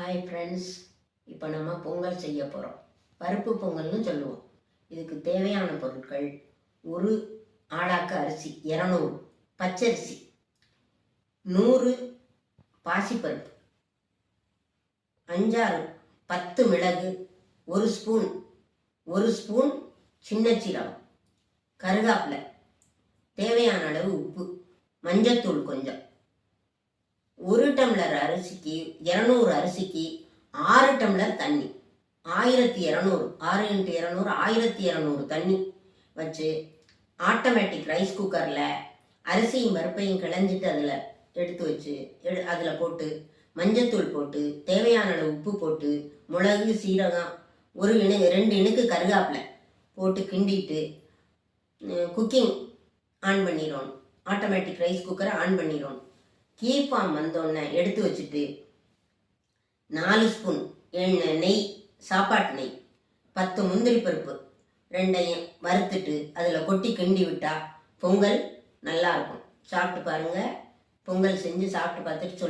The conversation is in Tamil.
ஹாய் ஃப்ரெண்ட்ஸ், இப்போ நம்ம பொங்கல் செய்ய போகிறோம். பருப்பு பொங்கல்னு சொல்லுவோம். இதுக்கு தேவையான பொருட்கள்: ஒரு ஆளாக்கு அரிசி 200, பச்சரிசி 100, பாசிப்பருப்பு 5 10 மிளகு, 1 ஸ்பூன் சின்ன சீரகம், கருகாப்பிலை, தேவையான அளவு உப்பு, மஞ்சத்தூள் கொஞ்சம். 1 டம்ளர் அரிசிக்கு 200 அரிசிக்கு 6 டம்ளர் தண்ணி, 1200, 6 × 200 1200 தண்ணி வச்சு ஆட்டோமேட்டிக் ரைஸ் குக்கரில் அரிசியும் பருப்பையும் கிளஞ்சிட்டு அதில் எடுத்து வச்சு அதில் போட்டு மஞ்சத்தூள் போட்டு தேவையான அளவு உப்பு போட்டு மிளகு சீரகம் 2 இனுக்கு கருகாப்பிலை போட்டு கிண்டிட்டு குக்கிங் ஆன் பண்ணிடணும். ஆட்டோமேட்டிக் ரைஸ் குக்கரை ஆன் பண்ணிடணும். கீழ்பாம் வந்தோடனே எடுத்து வச்சுட்டு 4 ஸ்பூன் நெய், சாப்பாட்டு நெய், 10 முந்திரி பருப்பு 2ஐயும் வறுத்துட்டு அதில் கொட்டி கிண்டி விட்டால் பொங்கல் நல்லா இருக்கும். சாப்பிட்டு பாருங்கள். பொங்கல் செஞ்சு சாப்பிட்டு பார்த்துட்டு சொல்லுங்கள்.